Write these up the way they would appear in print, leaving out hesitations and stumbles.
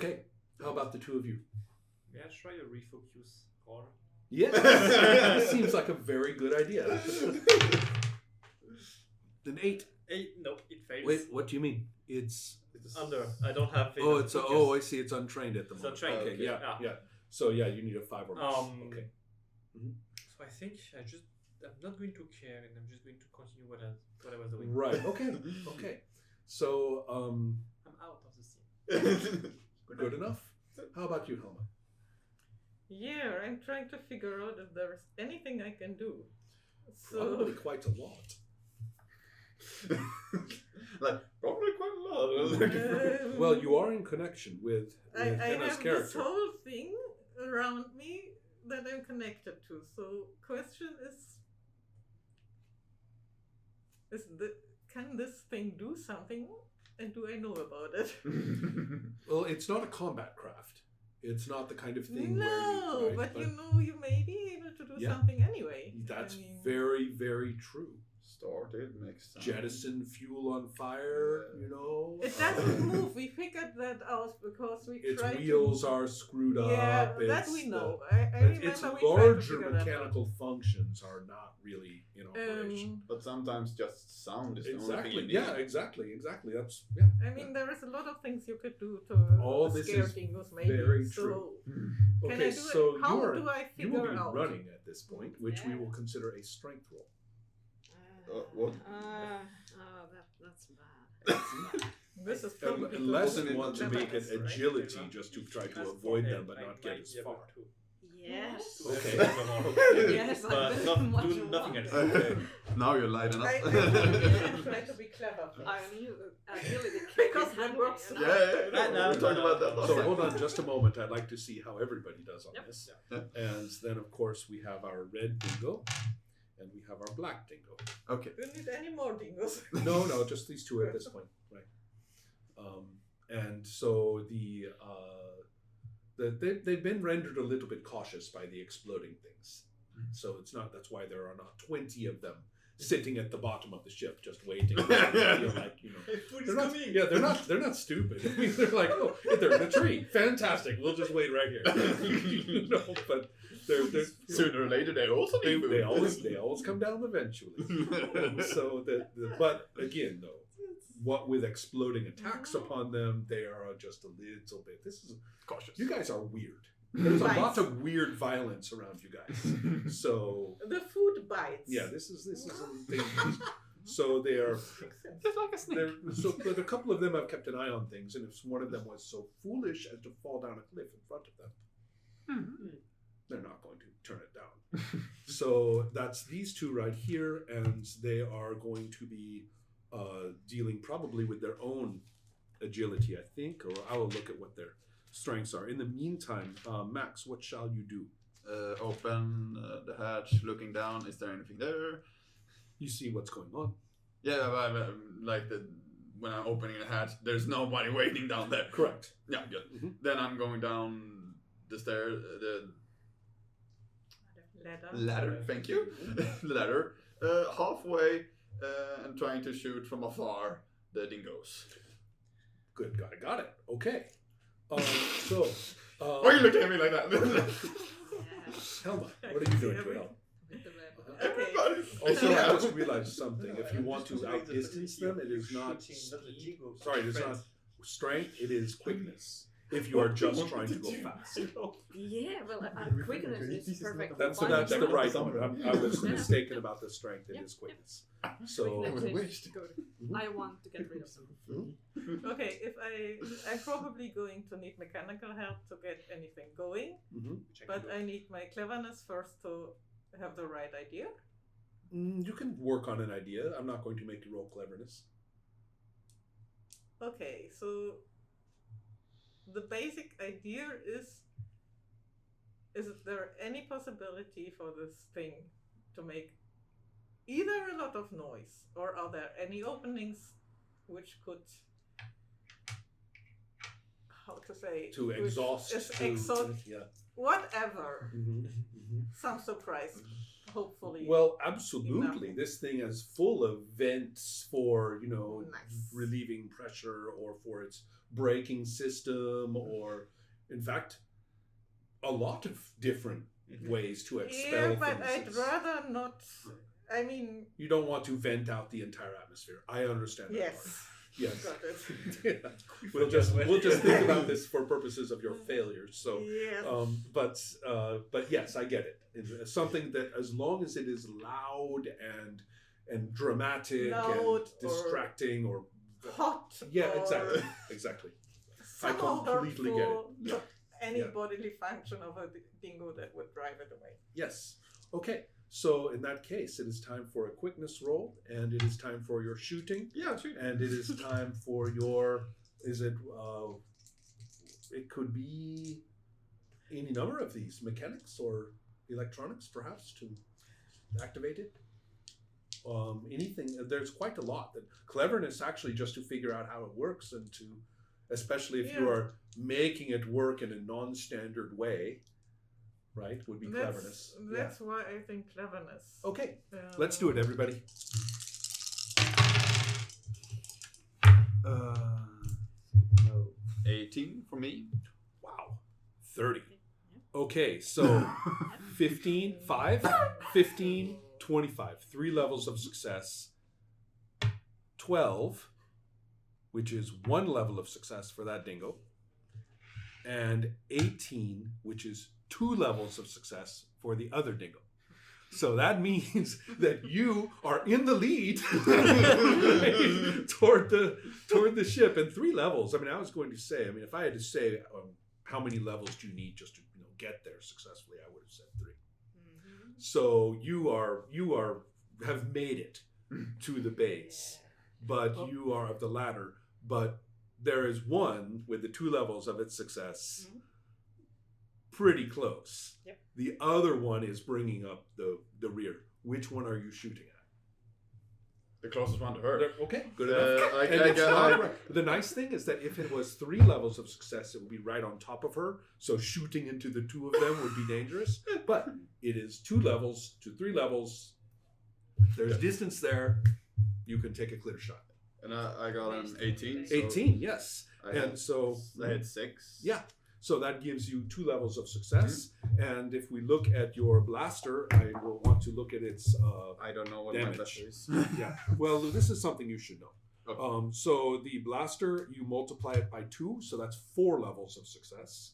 Okay. How about the two of you? May I try a refocus roll? Yes. That seems like a very good idea. An 8. 8. No, it fails. Wait, what do you mean? It's under. I don't have. I see. It's untrained at the moment. It's untrained. Okay, yeah. So yeah, you need a 5 or less. Okay. Mm-hmm. So I think I'm not going to care, and I'm just going to continue what I was doing. Right. Okay. So I'm out of the scene. good enough. How about you, Helma? Yeah, I'm trying to figure out if there's anything I can do. Probably quite a lot. Probably quite a lot. Well, you are in connection with I Henna's have character. this whole thing around me that I'm connected to. So, question can this thing do something, and do I know about it? Well, it's not a combat craft. It's not the kind of thing No, where but you may be able to do Yeah. something anyway. That's very, very true. Started next time. Jettison fuel on fire, It doesn't move. We figured that out because we its tried wheels are screwed up. Yeah, that we know. I remember its we tried to larger figure that out. mechanical functions are not really in operation. But sometimes just sound is the only thing Exactly. you need. Yeah, exactly. That's I mean, there is a lot of things you could do to this scare is dingoes, maybe. very so true. Can Okay, I do so it? How you do I will figure be out? running at this point, which we will consider a strength roll. What? That's bad. This is probably Unless the you want to make it right? agility, just to try to avoid them but not get as far. Yes. Okay. Yes, But do nothing else. Okay. Now you're lighting up. I try to be clever. I knew agility Because that works. Yeah. We talked about that last So time. hold on just a moment. I'd like to see how everybody does on Yep. this. Yep. And then, of course, we have our red dingo and we have our black dingo. Okay. Do you need any more dingoes? No, just these two at this point. Right. And so they've been rendered a little bit cautious by the exploding things. So that's why there are not 20 of them sitting at the bottom of the ship just waiting. They're not stupid. I mean, they're like, oh, they're in a tree. Fantastic. We'll just wait right here. But they're Sooner or later they also need food. they always come down eventually. So but again though, what with exploding attacks upon them, they are just a little bit. This is Cautious. You guys are weird. There's a lot of weird violence around you guys. So The food bites. yeah, this is dangerous. So they are. Just like a snake. But a couple of them have kept an eye on things, and if one of them was so foolish as to fall down a cliff in front of them, they're not going to turn it down. So that's these two right here, and they are going to be dealing probably with their own agility, I think, or I will look at what their strengths are. In the meantime, Max, what shall you do? Open the hatch, looking down. Is there anything there? You see what's going on. Yeah, but, when I'm opening the hatch, there's nobody waiting down there. Correct. Yeah, good. Mm-hmm. Then I'm going down the stairs, the ladder. Thank you, ladder. Halfway, and trying to shoot from afar the dingoes. Good, got it. Okay. So. Why are you looking at me like that? Helma, what are you doing to help? Everybody. Also, I just realized something. If you want to outdistance them, it is not. Sorry, it is not strength. It is quickness. If you are just trying to go fast. Yeah, well, quickness is perfect. That's the right one. I was mistaken about the strength. It is quickness. So. Quickness is good. I want to get rid of them. Okay, I'm probably going to need mechanical help to get anything going, but I need my cleverness first to have the right idea. You can work on an idea. I'm not going to make you roll cleverness. Okay, so the basic idea is there any possibility for this thing to make either a lot of noise, or are there any openings which could, how to say, To exhaust. whatever, Yeah. some surprise. hopefully. Well, absolutely. enough. This thing is full of vents for, Nice. relieving pressure or for its braking system or, in fact, a lot of different ways to expel Yeah, but things. I'd rather not. I mean, You don't want to vent out the entire atmosphere. I understand that part. yes. Yes. Got it. Yeah. We'll just think about this for purposes of your failures. So, Yes. but yes, I get it. It's something that, as long as it is loud and dramatic Loud and or distracting or Hot. yeah, or exactly. somehow completely get it. hurtful to any Yeah. bodily function of a dingo that would drive it away. Yes. Okay. So in that case, it is time for a quickness roll, and it is time for your shooting, Yeah, shoot. and it is time for your. Is it? It could be any number of these mechanics or electronics, perhaps, to activate it. Anything. There's quite a lot. That cleverness, actually, just to figure out how it works, and to, especially if you Yeah. are making it work in a non-standard way, right? Would be cleverness. That's why I think cleverness. Okay, let's do it, everybody. No. 18 for me. Wow, 30. Okay, so 15, 5, 15, 25. 3 levels of success. 12, which is 1 level of success for that dingo. And 18, which is 2 levels of success for the other dingo. So that means that you are in the lead toward the ship. And 3 levels. I mean, I was going to say. I mean, if I had to say how many levels do you need just to get there successfully, I would have said 3. Mm-hmm. So you have made it to the base, but you are of the ladder. But there is one with the 2 levels of its success. Mhm. Pretty close. Yep. The other one is bringing up the rear. Which one are you shooting at? The closest one to her. Okay, good enough. I And it's got- not right. The nice thing is that if it was 3 levels of success, it would be right on top of her. So shooting into the 2 of them would be dangerous. But it is 2 levels to 3 levels. There's distance there. You can take a clear shot. And I got an 18. So 18, yes. I And had, so I had 6. yeah. So that gives you 2 levels of success. And if we look at your blaster, I will want to look at its I don't know what Damage. my blaster is. yeah. Well, this is something you should know. Okay. So the blaster, you multiply it by 2, so that's 4 levels of success.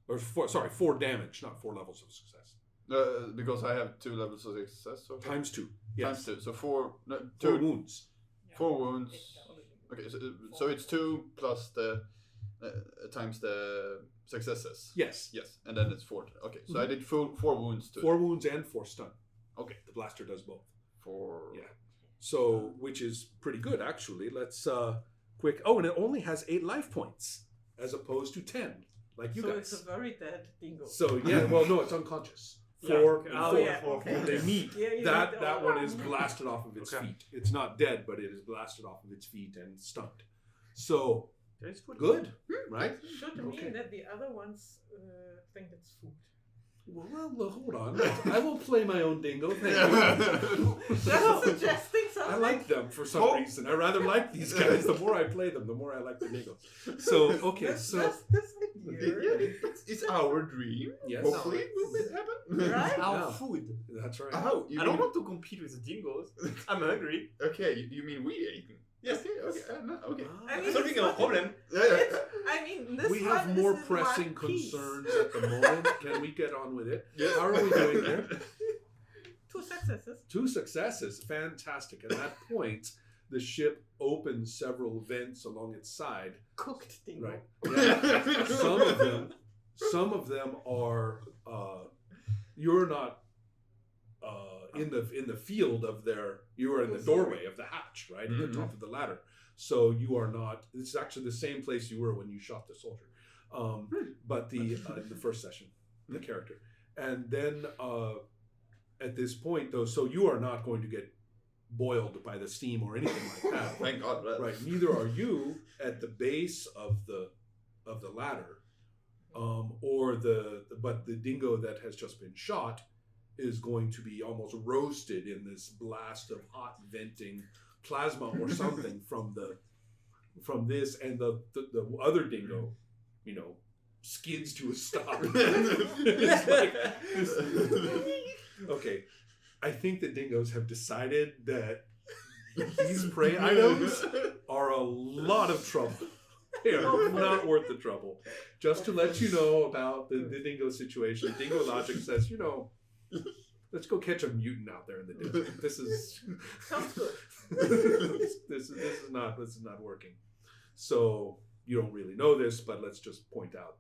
Or 4 damage, not 4 levels of success. Because I have 2 levels of success. So Times 2. Yes. Times 2. So 4. No, 4 2. wounds. 4 wounds. Okay, so it's 2 plus the times the successes. Yes. Yes, and then it's 4. Okay, so I did 4 wounds to 4 wounds and 4 stun. Okay. The blaster does both. 4. Yeah. So, which is pretty good, actually. Let's quick. Oh, and it only has 8 life points as opposed to 10, like you So guys. it's a very dead dingo. So yeah, well, no, it's unconscious. Yeah, 4 okay. and Oh, 4. yeah, okay. They meet. Yeah, you that need that all one of is them. blasted off of its Okay. feet. It's not dead, but it is blasted off of its feet and stunned. So There's food. good, right? Sure to Okay. me that the other ones think it's food. Well, hold on. I will play my own dingo. Thank you. Just suggesting something. I like them for some reason. I rather like these guys. The more I play them, the more I like the dingo. So okay, That's so this Yeah, weird. it's our dream. yes, Hopefully it will happen. Right? Our Yeah. food. that's right. Oh, you I don't mean, want to compete with the dingoes. I'm hungry. okay, you mean we eating? Yes. Okay, no, okay. I mean, Solving it's our not- problem. It's, I mean, this We have one more is in pressing one piece. concerns at the moment. Can we get on with it? Yes. How are we doing here? 2 successes. 2 successes. Fantastic. At that point, the ship opens several vents along its side. Cooked dingo. Right. Yeah. Some of them are. You're not in the field of their. You are in the doorway of the hatch, right, at the top of the ladder. So you are not. It's actually the same place you were when you shot the soldier, but in the first session, the character, and then at this point though, so you are not going to get boiled by the steam or anything like that. Thank God. Right. Neither are you at the base of the ladder, but the dingo that has just been shot is going to be almost roasted in this blast of hot venting plasma or something from this, and the other dingo, skids to a stop. It's like okay, I think the dingoes have decided that these prey items are a lot of trouble. They are not worth the trouble. Just to let you know about the dingo situation, Dingo Logic says, let's go catch a mutant out there in the desert. This is Sounds good. this is not working. So you don't really know this, but let's just point out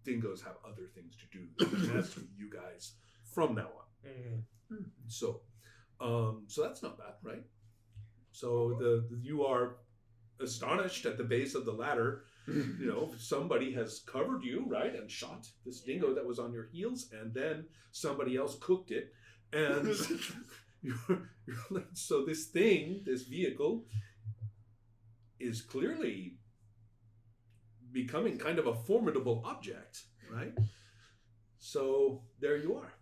dingoes have other things to do than mess with you guys from now on. So that's not bad, right? So you are astonished at the base of the ladder. Somebody has covered you, right, and shot this dingo that was on your heels, and then somebody else cooked it, and so this vehicle is clearly becoming kind of a formidable object, right? So there you are.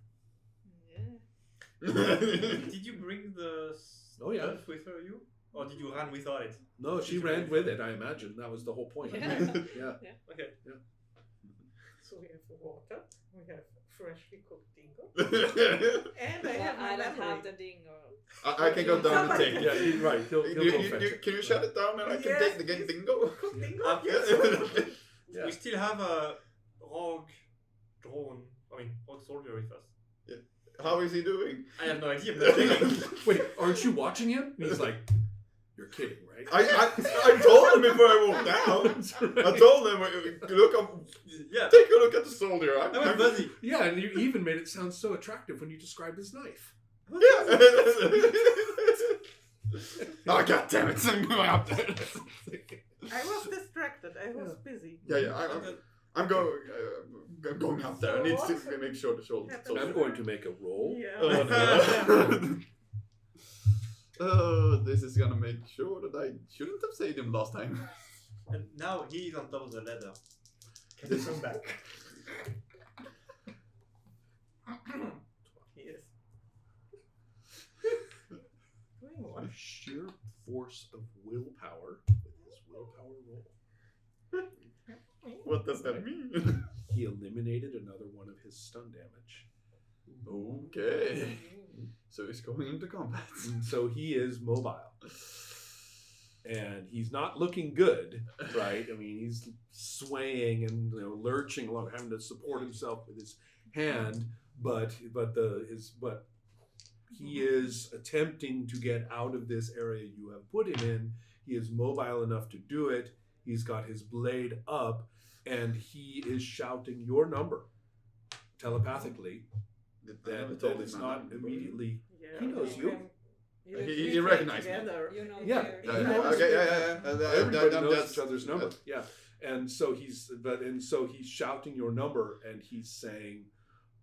Did you bring the Oh, yeah. stuff with you? Or did you run without it? No, she ran with it, I imagine. That was the whole point. Yeah. Yeah. Okay. So we have water, we have freshly cooked dingo, and I have my I don't memory. have the dingo. I can go down and take it. Yeah, he's right. He'll go fetch it. Can you shut it down and I can Yes, take the please. dingo? Cooked dingo? Yeah. Yeah. We still have a rogue soldier with us. How is he doing? I have no idea. I'm not checking. Wait, aren't you watching him? And he's like, you're kidding, right? I told him before I walked down. I told him, look up, Yeah. take a look at the soldier. I'm a buddy. Yeah, and you even made it sound so attractive when you described his knife. Yeah. Oh, God damn it. I'm going up there. I was distracted, I was busy. Yeah. I'm going up there. I need to make sure the shoulder. I'm going to make a roll. Yeah. This is gonna make sure that I shouldn't have saved him last time. And now he's on top of the ladder. Can you come back? Yes. Doing what? A sheer force of willpower with his willpower roll. What does that mean? He eliminated another one of his stun damage. Okay. So he's going into combat. And so he is mobile. And he's not looking good, right? I mean, he's swaying and lurching along, having to support himself with his hand, but he is attempting to get out of this area you have put him in. He is mobile enough to do it. He's got his blade up, and he is shouting your number telepathically. That it's not immediately. Yeah, He knows you. He recognized me. together. You know, Yeah. here. He knows Okay, you. yeah. Everybody knows That's- each other's number. Yeah, and so he's shouting your number, and he's saying,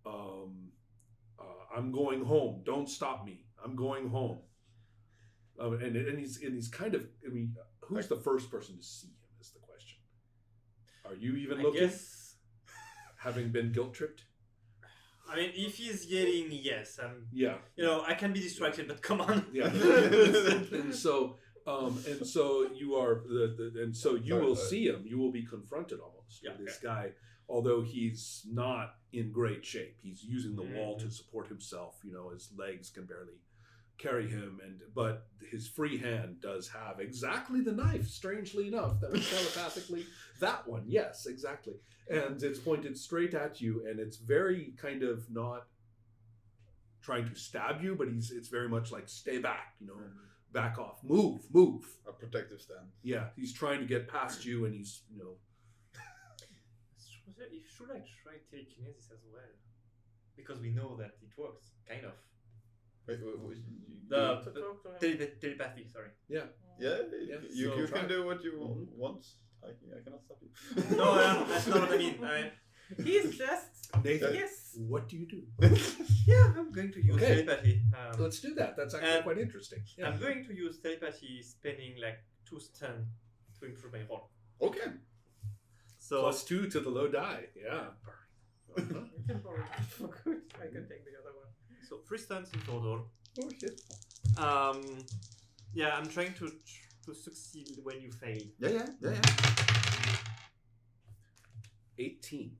"I'm going home. Don't stop me. I'm going home." And he's kind of. I mean, who's the first person to see him? Is the question. Are you even I looking? guess. Having been guilt tripped? I mean, if he's yelling, yes. Yeah. I can be distracted, but come on. Yeah. and so you are and so you will see him. You will be confronted almost with this guy, although he's not in great shape. He's using the wall to support himself. His legs can barely carry him, but his free hand does have exactly the knife. Strangely enough, that was telepathically that one. Yes, exactly. And it's pointed straight at you, and it's very kind of not trying to stab you, but it's very much like stay back, back off, move. A protective stand. Yeah, he's trying to get past you, and he's Should I try telekinesis as well? Because we know that it works, kind of. Wait, The To talk to him. telepathy, sorry. yeah, you So can try. do what you want. I cannot stop you. No, that's not what I mean. He's just Nathan. yes. What do you do? Yeah, I'm going to use Okay. telepathy. Let's do that. That's actually quite interesting. Yeah. I'm going to use telepathy, spending like 2 stun to improve my roll. Okay. So +2 to the low die. Yeah. You can borrow it for good. I can take the other one. So 3 stunts in total. Oh shit. Yeah, I'm trying to succeed when you fail. Yeah. 18.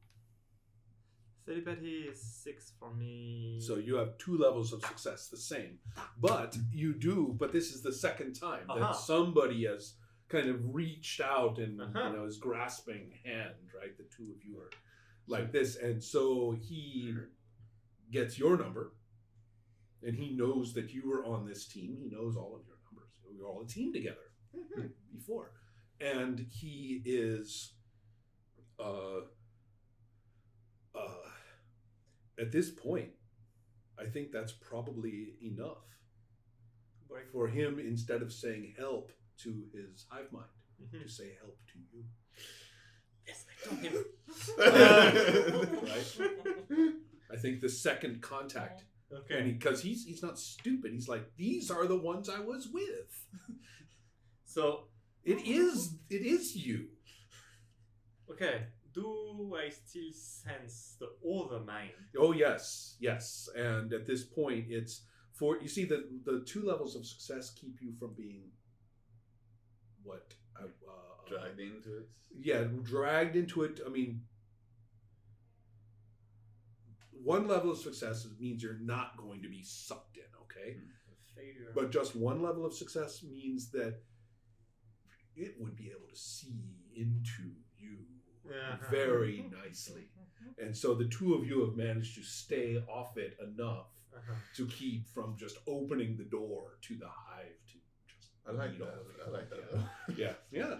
Telepathy is 6 for me. So you have 2 levels of success, the same. But you do, but this is the second time that somebody has kind of reached out and is grasping hand, right? The two of you are like this. And so he gets your number and he knows that you were on this team. He knows all of your numbers. We were all a team together before. And he is at this point, I think that's probably enough for him, instead of saying help to his hive mind, to say help to you. Yes, I told him. Right? I think the second contact. Okay. Because he's not stupid. He's like, these are the ones I was with. So it is you. Okay. Do I still sense the other mind? Oh yes. And at this point, it's for you see the 2 levels of success keep you from being what dragged into it. Yeah, dragged into it. I mean, 1 level of success means you're not going to be sucked in. Okay, failure. But just 1 level of success means that it would be able to see into you very nicely. And so the 2 of you have managed to stay off it enough to keep from just opening the door to the hive to just I like eat that. all of it. I like that. Yeah.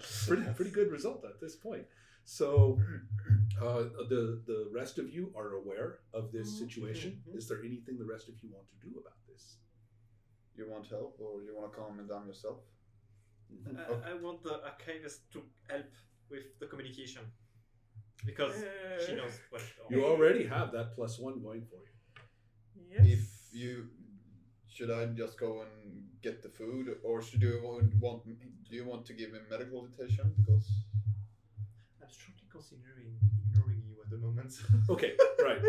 Pretty good result at this point. So the rest of you are aware of this situation. Is there anything the rest of you want to do about this? You want help, or you want to calm it down yourself? I want the archivist to help with the communication. Because she knows what. You already have that +1 going for you. Yes. Should I just go and get the food, or do you want to give him medical attention? Because I'm strongly considering ignoring you at the moment. Okay, right.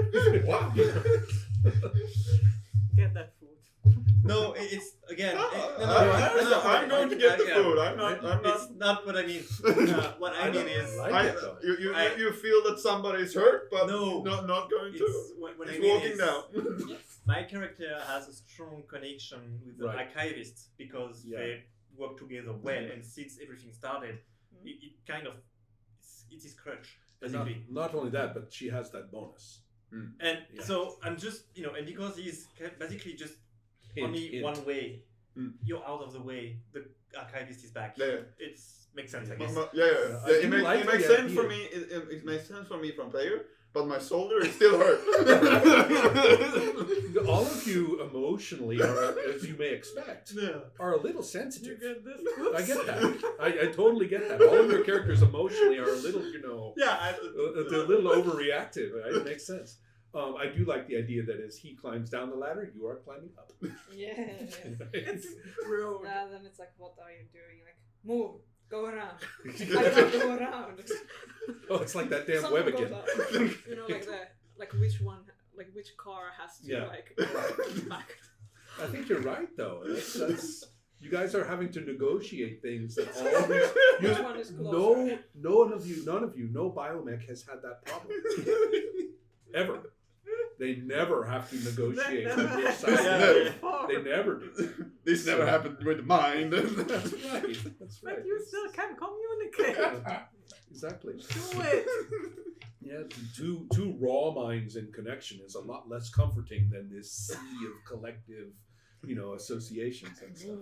wow. Get that food. No, it's again. I'm going to get the food. I'm not. It's not what I mean. What I mean is, you feel that somebody's hurt, but no, not going to. What I He's mean walking is, down. my character has a strong connection with the archivist because they work together well, and since everything started, it kind of it's his crutch. Basically. Not only that, but she has that bonus. And so I'm just and because he's basically just only one way, you're out of the way. The archivist is back. Yeah. It makes sense, I guess. It makes sense for me. It makes sense for me from player, but my shoulder is still hurt. All of you emotionally, are, as you may expect, are a little sensitive. You get this? I get that. I totally get that. All of your characters emotionally are a little, they're a little overreactive. Right? It makes sense. I do like the idea that as he climbs down the ladder, you are climbing up. Yeah. It's rude. Then it's like, what are you doing? Like, move, go around. I can't go around. Oh, it's like that damn Someone web goes again. up. Which car has to back. I think you're right, though. That's you guys are having to negotiate things that all these. Which one is closer? None of you, no biomech has had that problem ever. They never have to negotiate on which side. They never do. This never happened with mine. That's right. But you still can communicate. Exactly. Do it. Yeah, two raw minds in connection is a lot less comforting than this sea of collective, associations and stuff.